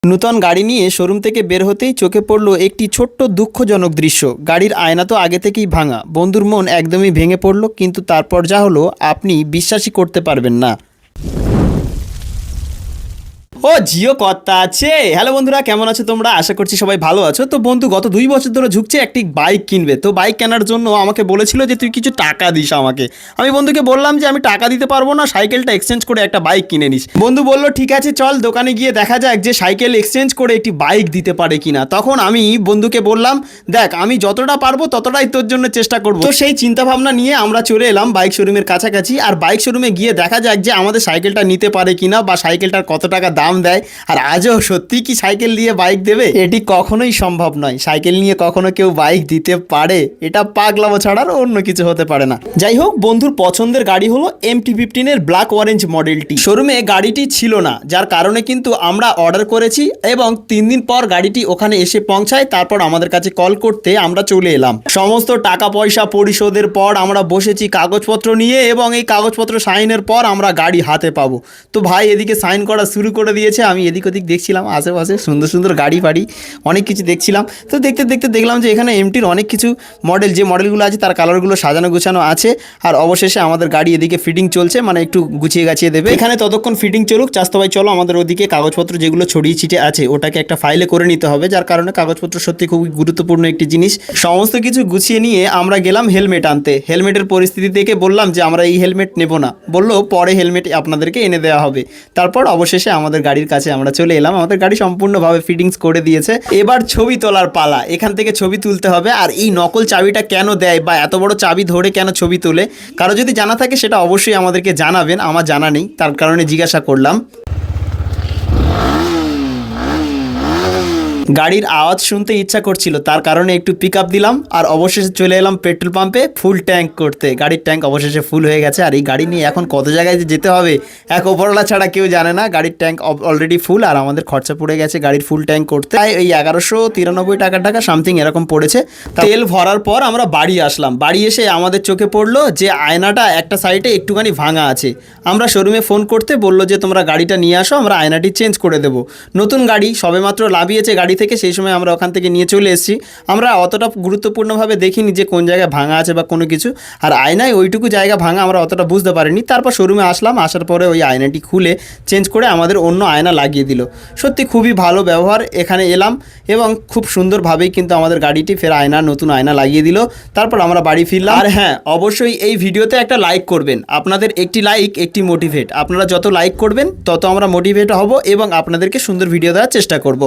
নূতন গাড়ি নিয়ে শোরুম থেকে বের হতেই চোখে পড়ল একটি ছোট্ট দুঃখজনক দৃশ্য। গাড়ির আয়না তো আগে থেকেই ভাঙা। বন্ধুর মন একদমই ভেঙে পড়ল, কিন্তু তারপর যা হলো আপনি বিশ্বাসই করতে পারবেন না। ও জিও কর্তা আছে। হ্যালো বন্ধুরা, কেমন আছো তোমরা? আশা করছি সবাই ভালো আছো। তো বন্ধু গত 2 বছর ধরে ঝুঁকছে একটি বাইক কিনবে। তো বাইক কেনার জন্য আমাকে বলেছিল যে তুই কিছু টাকা দিস আমাকে। আমি বন্ধুকে বললাম যে আমি টাকা দিতে পারবো না, সাইকেলটা এক্সচেঞ্জ করে একটা বাইক কিনে নিস। বন্ধু বলল ঠিক আছে চল দোকানে গিয়ে দেখা যাক যে সাইকেল এক্সচেঞ্জ করে একটি বাইক দিতে পারে কিনা। তখন আমি বন্ধুকে বললাম দেখ আমি যতটা পারবো ততটাই তোর জন্য চেষ্টা করবো। তো সেই চিন্তা ভাবনা নিয়ে আমরা চলে এলাম বাইক শোরুমের কাছাকাছি। আর বাইক শোরুমে গিয়ে দেখা যাক যে আমাদের সাইকেলটা নিতে পারে কিনা বা সাইকেলটার কত টাকা দাম দেয়। আর আজও সত্যি কি সাইকেল দিয়ে বাইক দেবে? এটি কখনোই সম্ভব নয়। সাইকেল নিয়ে কখনো কেউ বাইক দিতে পারে? এটা পাগলামো ছাড়ার অন্য কিছু হতে পারে না। যাই হোক, বন্ধুর পছন্দের গাড়ি হলো MT-15 এর ব্ল্যাক অরেঞ্জ মডেলটি। শোরুমে গাড়িটি ছিল না, যার কারণে কিন্তু আমরা অর্ডার করেছি এবং 3 দিন পর গাড়িটি ওখানে এসে পৌঁছায়। তারপর আমাদের কাছে কল করতে আমরা চলে এলাম। সমস্ত টাকা পয়সা পরিশোধের পর আমরা বসেছি কাগজপত্র নিয়ে এবং এই কাগজপত্র সাইনের পর আমরা গাড়ি হাতে পাবো। তো ভাই এদিকে সাইন করা শুরু করে দিয়েছে। আমি এদিক ওদিক দেখছিলাম, আশেপাশে সুন্দর সুন্দর গাড়ি ফাড়ি অনেক কিছু দেখছিলাম। তো দেখতে দেখতে দেখলাম যে এখানে MTর অনেক কিছু মডেল, যে মডেলগুলো আছে তার কালারগুলো সাজানো গুছানো আছে। আর অবশেষে আমাদের গাড়ি এদিকে ফিটিং চলছে, মানে একটু গুছিয়ে গাছিয়ে দেবে এখানে। ততক্ষণ ফিটিং চলুক। চাস্তো ভাই চলো আমাদের ওদিকে কাগজপত্র যেগুলো ছড়িয়ে ছিটিয়ে আছে ওটাকে একটা ফাইলে করে নিতে হবে, যার কারণে কাগজপত্র সত্যি খুবই গুরুত্বপূর্ণ একটি জিনিস। সমস্ত কিছু গুছিয়ে নিয়ে আমরা গেলাম হেলমেট আনতে। হেলমেটের পরিস্থিতি দেখে বললাম যে আমরা এই হেলমেট নেব না, বললো পরে হেলমেট আপনাদেরকে এনে দেওয়া হবে। তারপর অবশেষে আমাদের গাড়ির কাছে আমরা চলে এলাম। আমাদের গাড়ি সম্পূর্ণভাবে ফিটিংস করে দিয়েছে। এবার ছবি তোলার পালা। এখান থেকে ছবি তুলতে হবে। আর এই নকল চাবিটা কেন দেয় বা এত বড় চাবি ধরে কেন ছবি তোলে, কারো যদি জানা থাকে সেটা অবশ্যই আমাদেরকে জানাবেন। আমার জানা নেই, তার কারণে জিজ্ঞাসা করলাম। গাড়ির আওয়াজ শুনতে ইচ্ছা করছিল, তার কারণে একটু পিক আপ দিলাম। আর অবশেষে চলে এলাম পেট্রোল পাম্পে ফুল ট্যাঙ্ক করতে। গাড়ির ট্যাঙ্ক অবশেষে ফুল হয়ে গেছে। আর এই গাড়ি নিয়ে এখন কত জায়গায় যে যেতে হবে এক ওপরওয়ালা ছাড়া কেউ জানে না। গাড়ির ট্যাঙ্ক অলরেডি ফুল আর আমাদের খরচা পড়ে গেছে গাড়ির ফুল ট্যাঙ্ক করতে এই 1193 টাকা সামথিং এরকম পড়েছে। তেল ভরার পর আমরা বাড়ি আসলাম। বাড়ি এসে আমাদের চোখে পড়লো যে আয়নাটা একটা সাইডে একটুখানি ভাঙা আছে। আমরা শোরুমে ফোন করতে বললো যে তোমরা গাড়িটা নিয়ে আসো, আমরা আয়নাটি চেঞ্জ করে দেবো। নতুন গাড়ি সবেমাত্র লাভিয়েছে গাড়ি থেকে, সেই সময় আমরা ওখান থেকে নিয়ে চলে এসেছি। আমরা অতটা গুরুত্বপূর্ণভাবে দেখিনি যে কোন জায়গায় ভাঙা আছে বা কোনো কিছু। আর আয়নায় ওইটুকু জায়গা ভাঙা আমরা অতটা বুঝতে পারিনি। তারপর শোরুমে আসলাম, আসার পরে ওই আয়নাটি খুলে চেঞ্জ করে আমাদের অন্য আয়না লাগিয়ে দিল। সত্যি খুবই ভালো ব্যবহার। এখানে এলাম এবং খুব সুন্দরভাবেই কিন্তু আমাদের গাড়িটি ফের নতুন আয়না লাগিয়ে দিল। তারপর আমরা বাড়ি ফিরলাম। আর হ্যাঁ, অবশ্যই এই ভিডিওতে একটা লাইক করবেন। আপনাদের একটি লাইক একটি মোটিভেট। আপনারা যত লাইক করবেন তত আমরা মোটিভেট হব এবং আপনাদেরকে সুন্দর ভিডিও দেওয়ার চেষ্টা করব।